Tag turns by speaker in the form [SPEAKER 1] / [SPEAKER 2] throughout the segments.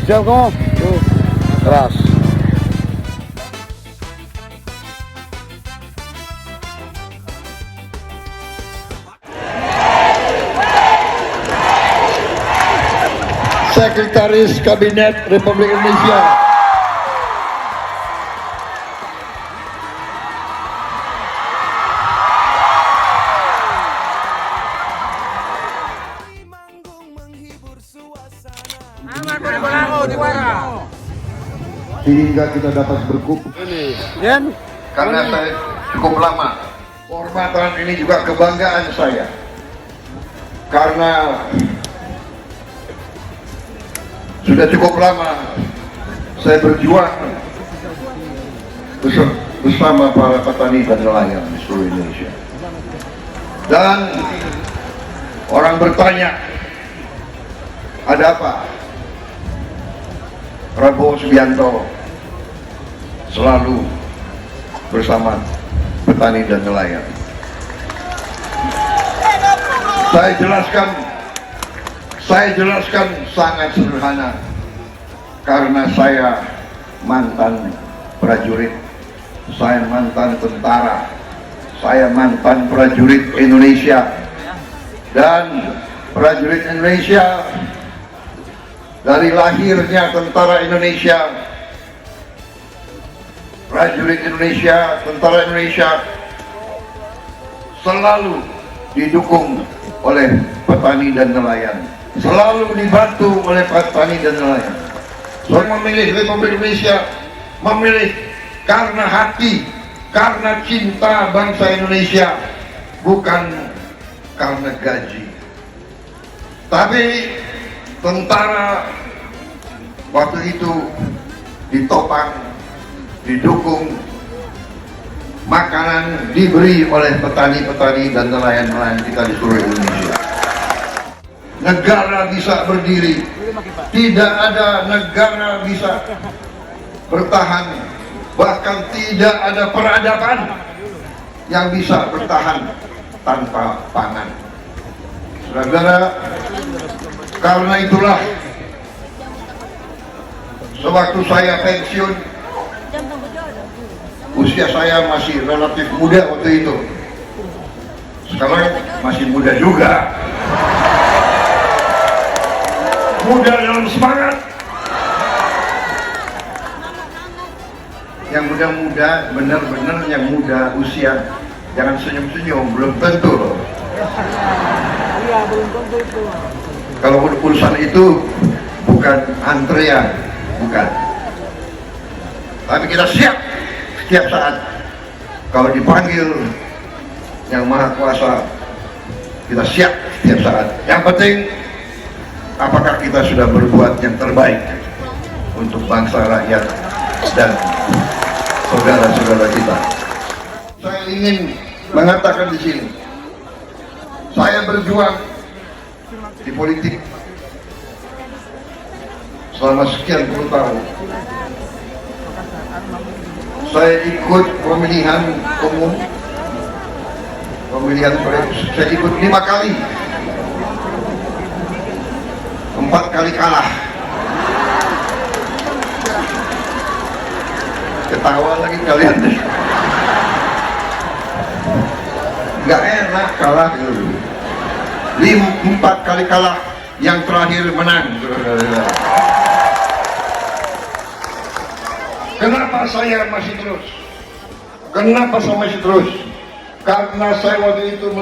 [SPEAKER 1] Siap kamu? Tuh, keras.
[SPEAKER 2] Sekretaris Kabinet Republik Indonesia sehingga kita dapat berkumpul karena saya cukup lama. Kehormatan ini juga kebanggaan saya karena sudah cukup lama saya berjuang bersama para petani dan nelayan di seluruh Indonesia. Dan orang bertanya, ada apa? Prabowo Subianto selalu bersama petani dan nelayan. Saya jelaskan sangat sederhana, karena saya mantan prajurit, saya mantan tentara, saya mantan prajurit Indonesia, dan prajurit Indonesia dari lahirnya tentara Indonesia, prajurit Indonesia, tentara Indonesia selalu didukung oleh petani dan nelayan, selalu dibantu oleh petani dan nelayan. Saya memilih Republik Indonesia, memilih karena hati, karena cinta bangsa Indonesia, bukan karena gaji. Tapi tentara waktu itu ditopang, didukung, makanan diberi oleh petani-petani dan nelayan-nelayan kita di seluruh Indonesia. Negara bisa berdiri, tidak ada negara bisa bertahan, bahkan tidak ada peradaban yang bisa bertahan tanpa pangan. Saudara, karena itulah sewaktu saya pensiun, usia saya masih relatif muda waktu itu, sekarang masih muda juga, muda dalam semangat. Yang muda-muda, benar-benar yang muda usia, jangan senyum-senyum, belum tentu loh. Iya, belum tentu itu. Kalau urusan itu bukan antrean, bukan. Tapi kita siap setiap saat. Kalau dipanggil yang Maha Kuasa, kita siap setiap saat. Yang penting, apakah kita sudah berbuat yang terbaik untuk bangsa, rakyat, dan saudara-saudara kita. Saya ingin mengatakan di sini, saya berjuang di politik selama sekian puluh tahun. Saya ikut pemilihan umum, saya ikut 5 kali, 4 kali kalah. Ketawa lagi kalian deh. Gak enak kalah gitu. 4 kali kalah, yang terakhir menang. Kenapa saya masih terus? Kenapa saya masih terus? Karena saya waktu itu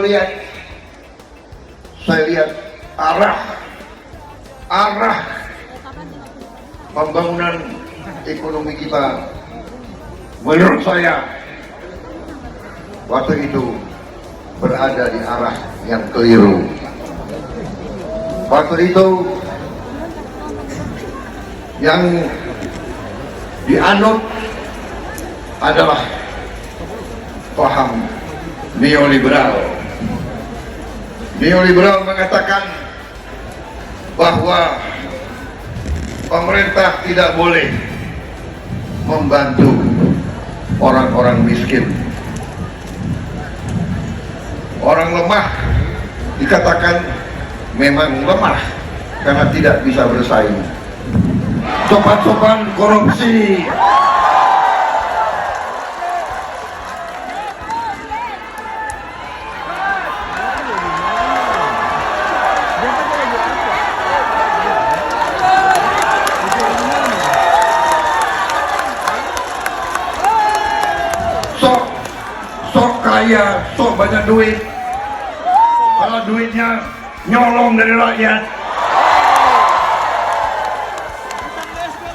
[SPEAKER 2] saya lihat arah pembangunan ekonomi kita. Menurut saya waktu itu berada di arah yang keliru. Waktu itu yang dianut adalah paham neoliberal. Neoliberal mengatakan bahwa pemerintah tidak boleh membantu orang-orang miskin. Orang lemah dikatakan memang lemah karena tidak bisa bersaing. sopan-sopan korupsi. Sok kaya, sok banyak duit, kalau duitnya nyolong dari rakyat.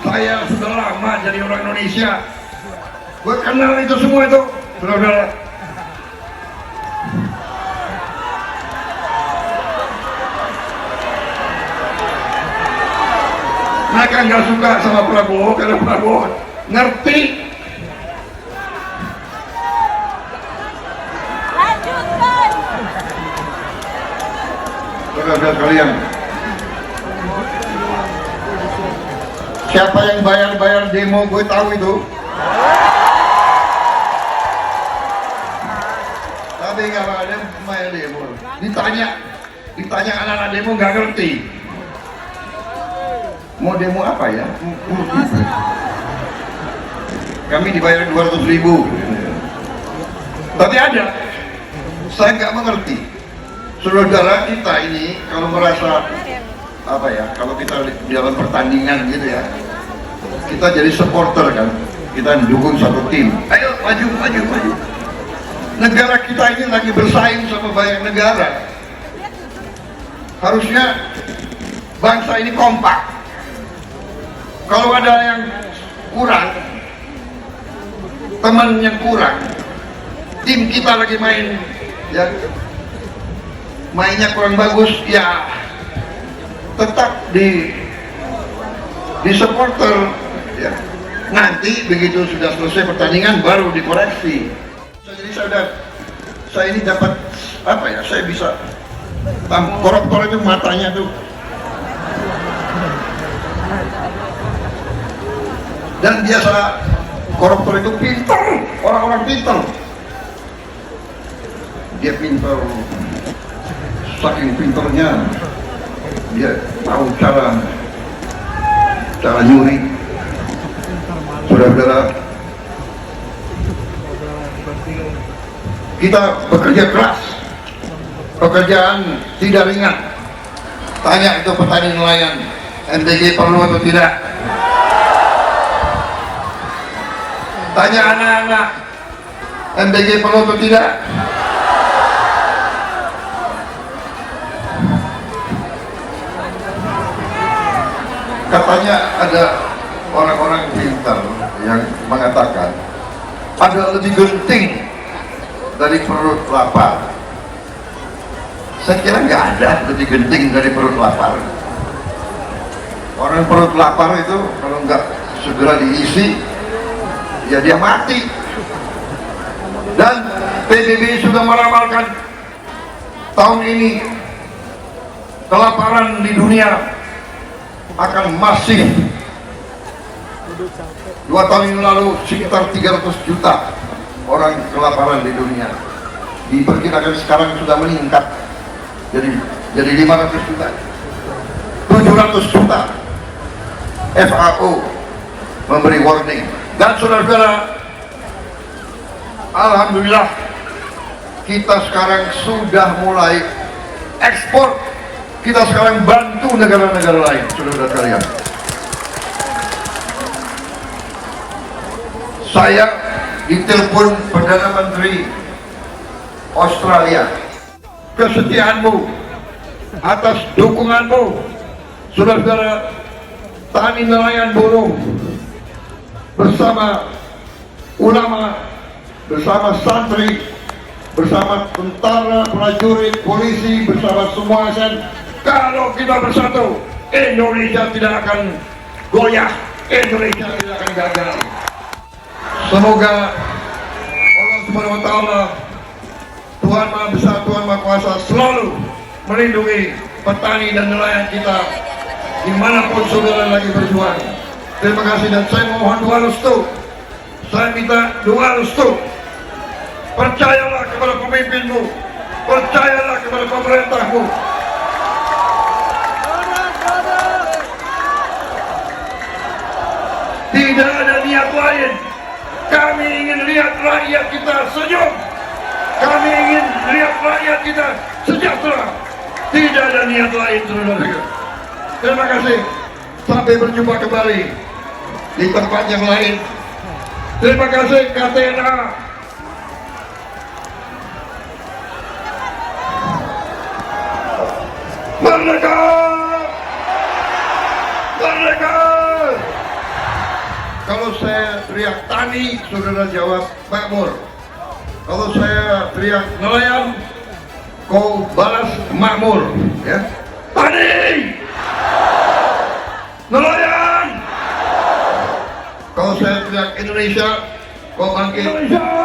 [SPEAKER 2] Saya sudah lama jadi orang Indonesia, gue kenal itu semua itu, saudara-saudara. Mereka nggak suka sama Prabowo karena Prabowo ngerti. Saudara kalian, siapa yang bayar demo gue tahu itu. Tapi nggak ada bayar demo. Ditanya anak-anak demo nggak ngerti. Mau demo apa ya? Kami dibayar 200.000. Tapi ada, saya nggak mengerti. Saudara kita ini kalau merasa apa ya, kalau kita di dalam pertandingan gitu ya, kita jadi supporter kan, kita dukung satu tim, ayo maju. Negara kita ini lagi bersaing sama banyak negara. Harusnya bangsa ini kompak. Kalau ada yang kurang, teman yang kurang, tim kita lagi main ya, mainnya kurang bagus, ya tetap di supporter ya. Nanti begitu sudah selesai pertandingan baru dikoreksi. Jadi saya ini dapat apa ya, saya bisa koruptor itu matanya tuh, dan biasa koruptor itu pintar, orang-orang pintar, dia pintar. Saking pinternya dia tahu cara nyuri. Saudara-saudara, kita bekerja keras, pekerjaan tidak ringan. Tanya itu petani nelayan, MTG perlu atau tidak? Tanya anak-anak, MTG perlu atau tidak? Katanya ada orang-orang pintar yang mengatakan ada lebih genting dari perut lapar. Saya kira nggak ada lebih genting dari perut lapar. Orang perut lapar itu kalau nggak segera diisi, ya dia mati. Dan PBB sudah meramalkan tahun ini kelaparan di dunia akan masif. 2 tahun yang lalu sekitar 300 juta orang kelaparan di dunia. Diperkirakan sekarang sudah meningkat jadi 500 juta, 700 juta. FAO memberi warning. Dan saudara-saudara, alhamdulillah kita sekarang sudah mulai ekspor. Kita sekarang bantu negara-negara lain, saudara kalian. Saya ditelepon Perdana Menteri Australia. Kesetiaanmu, atas dukunganmu, saudara-saudara, tani nelayan buruh bersama ulama, bersama santri, bersama tentara, prajurit, polisi, bersama semua ASEAN. Kalau kita bersatu, Indonesia tidak akan goyah, Indonesia tidak akan gagal. Semoga Allah Subhanahu wa Ta'ala, Tuhan Maha Besar, Tuhan Maha Kuasa, selalu melindungi petani dan nelayan kita dimanapun saudara lagi berjuang. Terima kasih, dan saya mohon doa restu. Saya minta doa restu. Percayalah kepada pemimpinmu, percayalah kepada pemerintahmu. niat lain. Kami ingin lihat rakyat kita senyum. Kami ingin lihat rakyat kita sejahtera. Tidak ada niat lain, saudara. Terima kasih. Sampai berjumpa kembali di tempat yang lain. Terima kasih Katena. Merdeka! Merdeka! Kalau saya teriak tani, saudara jawab makmur. Kalau saya teriak nelayan, kau balas makmur. Ya. Tani! Nelayan! Kalau saya teriak Indonesia, kau bangkit. Indonesia!